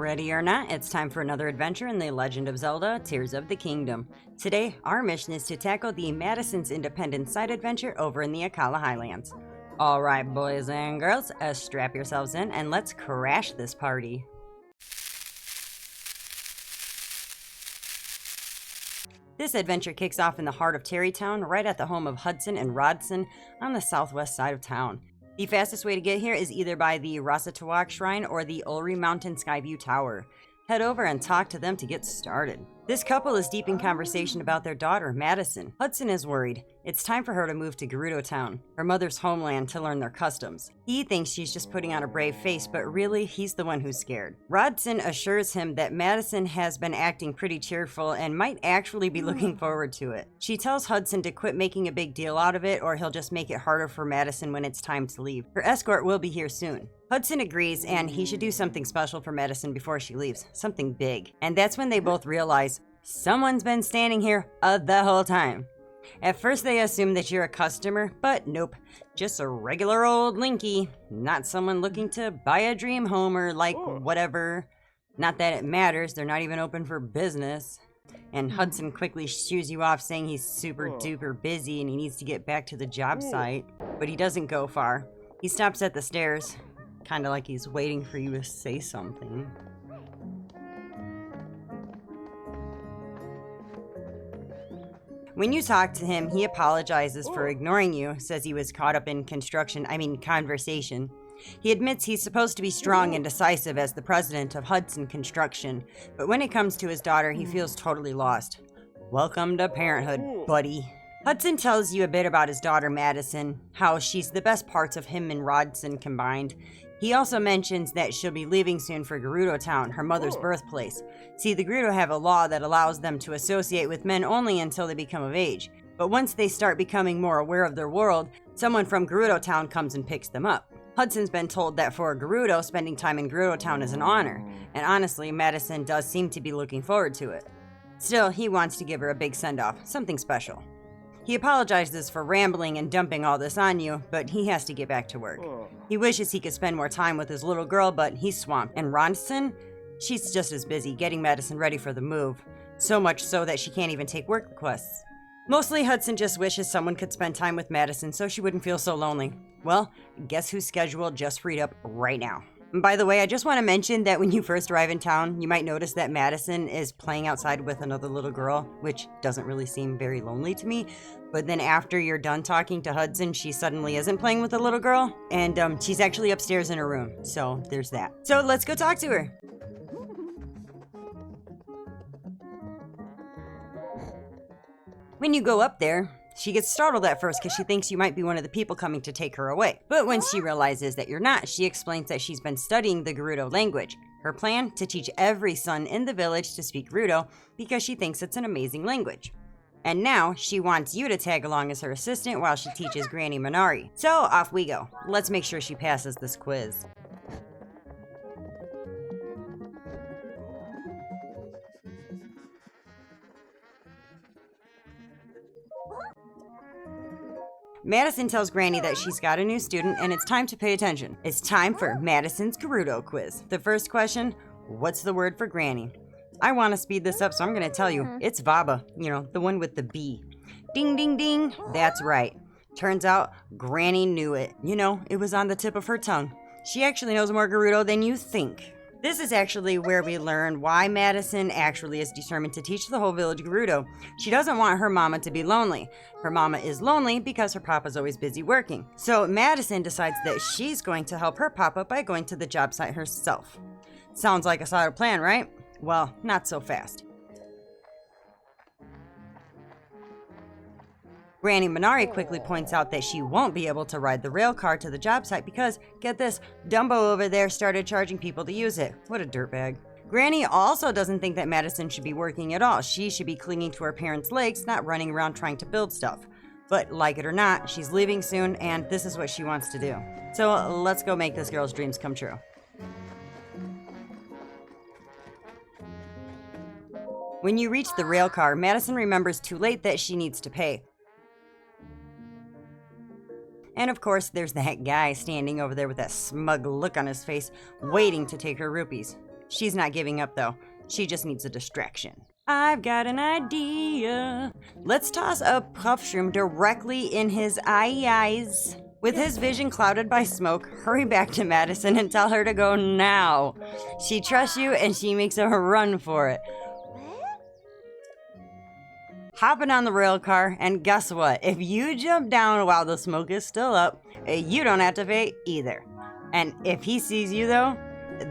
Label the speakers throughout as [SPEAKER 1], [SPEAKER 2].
[SPEAKER 1] Ready or not, it's time for another adventure in The Legend of Zelda: Tears of the Kingdom. Today, our mission is to tackle the Mattison's independent side adventure over in the Akala Highlands. Alright boys and girls, strap yourselves in and let's crash this party. This adventure kicks off in the heart of Tarrey Town, right at the home of Hudson and Rhondson on the southwest side of town. The fastest way to get here is either by the Rasitakiwak Shrine or the Ulri Mountain Skyview Tower. Head over and talk to them to get started. This couple is deep in conversation about their daughter, Mattison. Hudson is worried. It's time for her to move to Town, her mother's homeland, to learn their customs. He thinks she's just putting on a brave face, but really, he's the one who's scared. Rhondson assures him that Mattison has been acting pretty cheerful and might actually be looking forward to it. She tells Hudson to quit making a big deal out of it, or he'll just make it harder for Mattison when it's time to leave. Her escort will be here soon. Hudson agrees, and he should do something special for Mattison before she leaves. Something big. And that's when they both realize someone's been standing here the whole time. At first they assume that you're a customer, but nope. Just a regular old Linky. Not someone looking to buy a dream home or whatever. Not that it matters, they're not even open for business. And Hudson quickly shoos you off saying he's super duper busy and he needs to get back to the job site. But he doesn't go far. He stops at the stairs. Kinda like he's waiting for you to say something. When you talk to him, he apologizes for ignoring you, says he was caught up in conversation. He admits he's supposed to be strong and decisive as the president of Hudson Construction, but when it comes to his daughter, he feels totally lost. Welcome to parenthood, buddy. Hudson tells you a bit about his daughter Mattison, how she's the best parts of him and Rhondson combined. He also mentions that she'll be leaving soon for Town, her mother's birthplace. See, the Gerudo have a law that allows them to associate with men only until they become of age. But once they start becoming more aware of their world, someone from Town comes and picks them up. Hudson's been told that for a Gerudo, spending time in Town is an honor. And honestly, Mattison does seem to be looking forward to it. Still, he wants to give her a big send-off, something special. He apologizes for rambling and dumping all this on you, but he has to get back to work. He wishes he could spend more time with his little girl, but he's swamped. And Rhondson? She's just as busy getting Mattison ready for the move. So much so that she can't even take work requests. Mostly, Hudson just wishes someone could spend time with Mattison so she wouldn't feel so lonely. Well, guess whose schedule just freed up right now? And by the way, I just want to mention that when you first arrive in town, you might notice that Mattison is playing outside with another little girl, which doesn't really seem very lonely to me. But then after you're done talking to Hudson, she suddenly isn't playing with the little girl, and she's actually upstairs in her room. So there's that. So let's go talk to her. When you go up there, she gets startled at first because she thinks you might be one of the people coming to take her away. But when she realizes that you're not, she explains that she's been studying the Gerudo language. Her plan? To teach every son in the village to speak Gerudo because she thinks it's an amazing language. And now, she wants you to tag along as her assistant while she teaches Granny Minari. So, off we go. Let's make sure she passes this quiz. Mattison tells Granny that she's got a new student and it's time to pay attention. It's time for Mattison's Gerudo quiz. The first question, what's the word for Granny? I want to speed this up, so I'm going to tell you. It's Baba, the one with the B. Ding, ding, ding. That's right. Turns out, Granny knew it. It was on the tip of her tongue. She actually knows more Gerudo than you think. This is actually where we learn why Mattison actually is determined to teach the whole village Gerudo. She doesn't want her mama to be lonely. Her mama is lonely because her papa's always busy working. So Mattison decides that she's going to help her papa by going to the job site herself. Sounds like a solid plan, right? Well, not so fast. Granny Minari quickly points out that she won't be able to ride the rail car to the job site because, get this, Dumbo over there started charging people to use it. What a dirtbag. Granny also doesn't think that Mattison should be working at all. She should be clinging to her parents' legs, not running around trying to build stuff. But like it or not, she's leaving soon and this is what she wants to do. So let's go make this girl's dreams come true. When you reach the rail car, Mattison remembers too late that she needs to pay. And of course, there's that guy standing over there with that smug look on his face, waiting to take her rupees. She's not giving up though. She just needs a distraction. I've got an idea. Let's toss a puff shroom directly in his eyes. With his vision clouded by smoke, hurry back to Mattison and tell her to go now. She trusts you and she makes a run for it. Hopping on the rail car, and guess what? If you jump down while the smoke is still up, you don't have to pay either. And if he sees you though,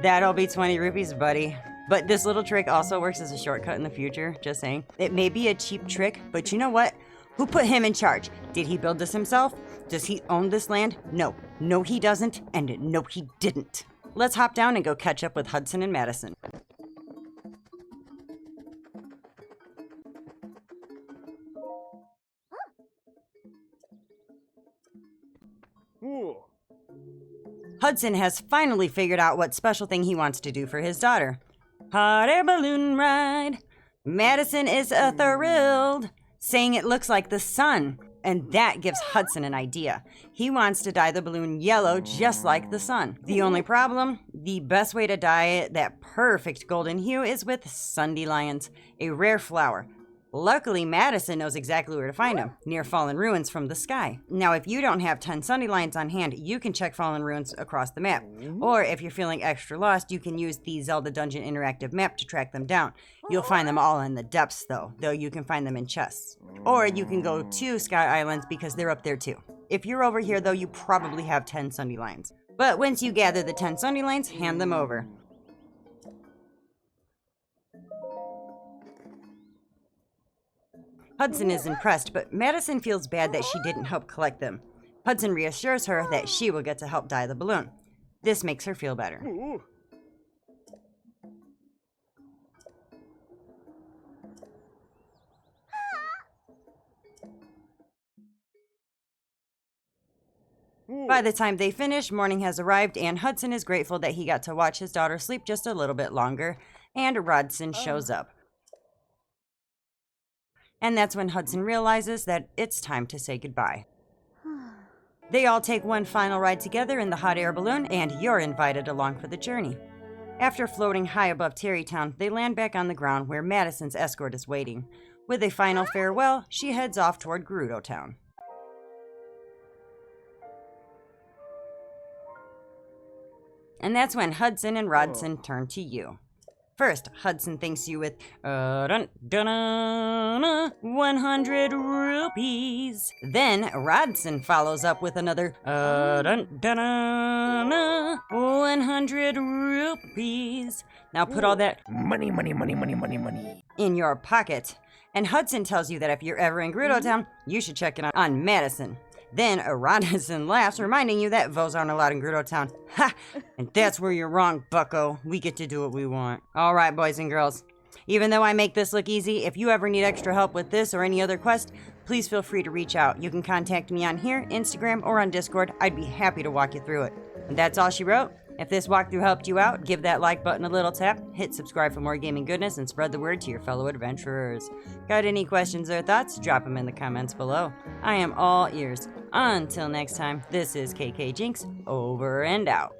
[SPEAKER 1] that'll be 20 rupees, buddy. But this little trick also works as a shortcut in the future, just saying. It may be a cheap trick, but you know what? Who put him in charge? Did he build this himself? Does he own this land? No. No, he doesn't, and no, he didn't. Let's hop down and go catch up with Hudson and Mattison. Hudson has finally figured out what special thing he wants to do for his daughter. Hot air balloon ride. Mattison is thrilled, saying it looks like the sun. And that gives Hudson an idea. He wants to dye the balloon yellow just like the sun. The only problem? The best way to dye it that perfect golden hue is with sundelions, a rare flower. Luckily, Mattison knows exactly where to find them, near fallen ruins from the sky. Now, if you don't have 10 sundelions on hand, you can check fallen ruins across the map. Or if you're feeling extra lost, you can use the Zelda Dungeon interactive map to track them down. You'll find them all in the depths though you can find them in chests. Or you can go to Sky Islands because they're up there too. If you're over here though, you probably have 10 sundelions. But once you gather the 10 sundelions, hand them over. Hudson is impressed, but Mattison feels bad that she didn't help collect them. Hudson reassures her that she will get to help dye the balloon. This makes her feel better. By the time they finish, morning has arrived, and Hudson is grateful that he got to watch his daughter sleep just a little bit longer, and Rhondson shows up. And that's when Hudson realizes that it's time to say goodbye. They all take one final ride together in the hot air balloon, and you're invited along for the journey. After floating high above Tarrey Town, they land back on the ground where Mattison's escort is waiting. With a final farewell, she heads off toward Town. And that's when Hudson and Rhondson turn to you. First, Hudson thanks you with 100 rupees. Then, Rhondson follows up with another 100 rupees. Now put all that money in your pocket. And Hudson tells you that if you're ever in Town, you should check it on Mattison. Then Rhondson laughs, reminding you that voes aren't allowed in Town. Ha! And that's where you're wrong, bucko. We get to do what we want. All right, boys and girls. Even though I make this look easy, if you ever need extra help with this or any other quest, please feel free to reach out. You can contact me on here, Instagram, or on Discord. I'd be happy to walk you through it. And that's all she wrote. If this walkthrough helped you out, give that like button a little tap, hit subscribe for more gaming goodness, and spread the word to your fellow adventurers. Got any questions or thoughts? Drop them in the comments below. I am all ears. Until next time, this is KKJinxx, over and out.